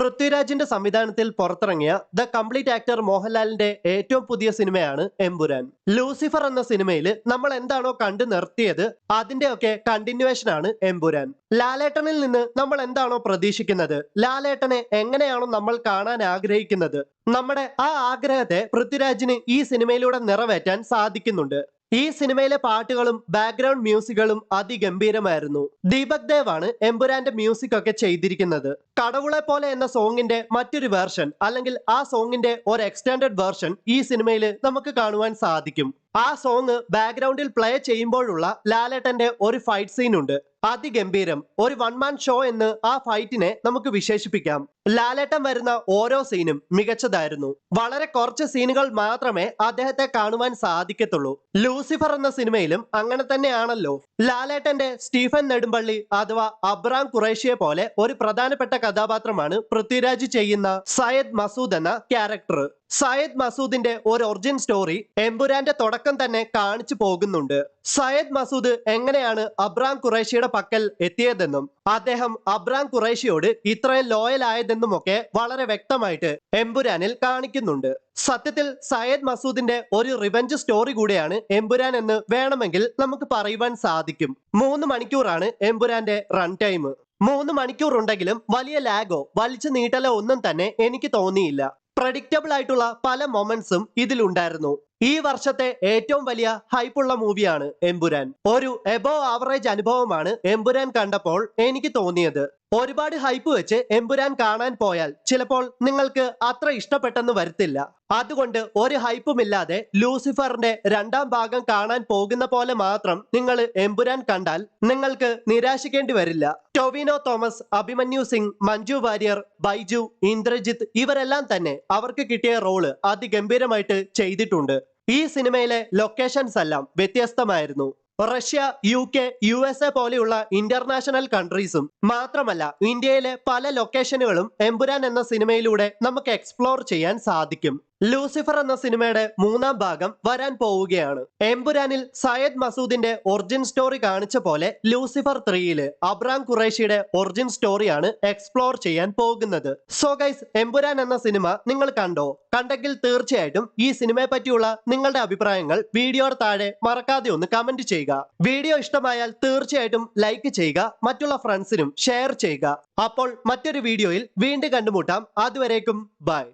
പൃഥ്വിരാജിന്റെ സംവിധാനത്തിൽ പുറത്തിറങ്ങിയ ദ കംപ്ലീറ്റ് ആക്ടർ മോഹൻലാലിന്റെ ഏറ്റവും പുതിയ സിനിമയാണ് എമ്പുരാൻ. ലൂസിഫർ എന്ന സിനിമയിൽ നമ്മൾ എന്താണോ കണ്ടു നിർത്തിയത് അതിന്റെയൊക്കെ കണ്ടിന്യൂവേഷൻ ആണ് എമ്പുരാൻ. ലാലേട്ടനിൽ നിന്ന് നമ്മൾ എന്താണോ പ്രതീക്ഷിക്കുന്നത്, ലാലേട്ടനെ എങ്ങനെയാണോ നമ്മൾ കാണാൻ ആഗ്രഹിക്കുന്നത്, നമ്മുടെ ആ ആഗ്രഹത്തെ പൃഥ്വിരാജിന് ഈ സിനിമയിലൂടെ നിറവേറ്റാൻ സാധിക്കുന്നുണ്ട്. ഈ സിനിമയിലെ പാട്ടുകളും ബാക്ക്ഗ്രൗണ്ട് മ്യൂസിക്കുകളും അതിഗംഭീരമായിരുന്നു. ദീപക് ദേവ് ആണ് എമ്പുരാന്റെ മ്യൂസിക് ഒക്കെ ചെയ്തിരിക്കുന്നത്. കടവുളെ പോലെ എന്ന സോങ്ങിന്റെ മറ്റൊരു വേർഷൻ അല്ലെങ്കിൽ ആ സോങ്ങിന്റെ ഒരു എക്സ്റ്റൻഡഡ് വേർഷൻ ഈ സിനിമയിൽ നമുക്ക് കാണുവാൻ സാധിക്കും. ആ സോങ് ബാക്ക്ഗ്രൗണ്ടിൽ പ്ലേ ചെയ്യുമ്പോഴുള്ള ലാലേട്ടന്റെ ഒരു ഫൈറ്റ് സീൻ ഉണ്ട്, അതിഗംഭീരം. ഒരു വൺ മാൻ ഷോ എന്ന് ആ ഫൈറ്റിനെ നമുക്ക് വിശേഷിപ്പിക്കാം. ലാലേട്ടൻ വരുന്ന ഓരോ സീനും മികച്ചതായിരുന്നു. വളരെ കുറച്ച് സീനുകൾ മാത്രമേ അദ്ദേഹത്തെ കാണുവാൻ സാധിക്കത്തുള്ളൂ. ലൂസിഫർ എന്ന സിനിമയിലും അങ്ങനെ തന്നെയാണല്ലോ. ലാലേട്ടന്റെ സ്റ്റീഫൻ നെടുമ്പള്ളി അഥവാ അബ്രാം ഖുറേഷിയെ പോലെ ഒരു പ്രധാനപ്പെട്ട കഥാപാത്രമാണ് പൃഥ്വിരാജ് ചെയ്യുന്ന സയ്യദ് മസൂദ് എന്ന ക്യാരക്ടർ. സയ്യദ് മസൂദിന്റെ ഒരു ഒറിജിൻ സ്റ്റോറി എമ്പുരാന്റെ തുടക്കം തന്നെ കാണിച്ചു പോകുന്നുണ്ട്. സയ്യദ് മസൂദ് എങ്ങനെയാണ് അബ്രാം ഖുറേഷിയുടെ പക്കൽ എത്തിയതെന്നും അദ്ദേഹം അബ്രാം ഖുറേഷിയോട് ഇത്രയും ലോയൽ ആയതെന്നുമൊക്കെ വളരെ വ്യക്തമായിട്ട് എമ്പുരാനിൽ കാണിക്കുന്നുണ്ട്. സത്യത്തിൽ സയ്യദ് മസൂദിന്റെ ഒരു റിവെഞ്ച് സ്റ്റോറി കൂടെയാണ് എമ്പുരാൻ എന്ന് വേണമെങ്കിൽ നമുക്ക് പറയുവാൻ സാധിക്കും. 3 മണിക്കൂറാണ് എമ്പുരാന്റെ റൺ ടൈം. 3 മണിക്കൂർ ഉണ്ടെങ്കിലും വലിയ ലാഗോ വലിച്ചു നീട്ടലോ ഒന്നും തന്നെ എനിക്ക് തോന്നിയില്ല. പ്രഡിക്റ്റബിൾ ആയിട്ടുള്ള പല മൊമെന്റ്സും ഇതിലുണ്ടായിരുന്നു. ഈ വർഷത്തെ ഏറ്റവും വലിയ ഹൈപ്പുള്ള മൂവിയാണ് എമ്പുരാൻ. ഒരു എബോവ് ആവറേജ് അനുഭവമാണ് എമ്പുരാൻ കണ്ടപ്പോൾ എനിക്ക് തോന്നിയത്. ഒരുപാട് ഹൈപ്പ് വെച്ച് എമ്പുരാൻ കാണാൻ പോയാൽ ചിലപ്പോൾ നിങ്ങൾക്ക് അത്ര ഇഷ്ടപ്പെട്ടെന്ന് വരത്തില്ല. അതുകൊണ്ട് ഒരു ഹൈപ്പുമില്ലാതെ ലൂസിഫറിന്റെ 2ാം ഭാഗം കാണാൻ പോകുന്ന പോലെ മാത്രം നിങ്ങൾ എമ്പുരാൻ കണ്ടാൽ നിങ്ങൾക്ക് നിരാശിക്കേണ്ടി വരില്ല. ടൊവിനോ തോമസ്, അഭിമന്യു സിംഗ്, മഞ്ജു വാര്യർ, ബൈജു, ഇന്ദ്രജിത്ത് ഇവരെല്ലാം തന്നെ അവർക്ക് കിട്ടിയ റോള് അതിഗംഭീരമായിട്ട് ചെയ്തിട്ടുണ്ട്. ഈ സിനിമയിലെ ലൊക്കേഷൻസ് എല്ലാം വ്യത്യസ്തമായിരുന്നു. റഷ്യ, UK, USA പോലെയുള്ള ഇന്റർനാഷണൽ കൺട്രീസും മാത്രമല്ല ഇന്ത്യയിലെ പല ലൊക്കേഷനുകളും എമ്പുരാൻ എന്ന സിനിമയിലൂടെ നമുക്ക് എക്സ്പ്ലോർ ചെയ്യാൻ സാധിക്കും. ലൂസിഫർ എന്ന സിനിമയുടെ 3ാം ഭാഗം വരാൻ പോവുകയാണ്. എമ്പുരാനിൽ സയ്യദ് മസൂദിന്റെ ഒറിജിൻ സ്റ്റോറി കാണിച്ച പോലെ ലൂസിഫർ 3യില് അബ്രാം ഖുറേഷിയുടെ ഒറിജിൻ സ്റ്റോറിയാണ് എക്സ്പ്ലോർ ചെയ്യാൻ പോകുന്നത്. സോ ഗൈസ്, എമ്പുരാൻ എന്ന സിനിമ നിങ്ങൾ കണ്ടോ? കണ്ടെങ്കിൽ തീർച്ചയായിട്ടും ഈ സിനിമയെ പറ്റിയുള്ള നിങ്ങളുടെ അഭിപ്രായങ്ങൾ വീഡിയോയുടെ താഴെ മറക്കാതെ ഒന്ന് കമന്റ് ചെയ്യുക. വീഡിയോ ഇഷ്ടമായാൽ തീർച്ചയായിട്ടും ലൈക്ക് ചെയ്യുക, മറ്റുള്ള ഫ്രണ്ട്സിനും ഷെയർ ചെയ്യുക. അപ്പോൾ മറ്റൊരു വീഡിയോയിൽ വീണ്ടും കണ്ടുമുട്ടാം. അതുവരേക്കും ബൈ.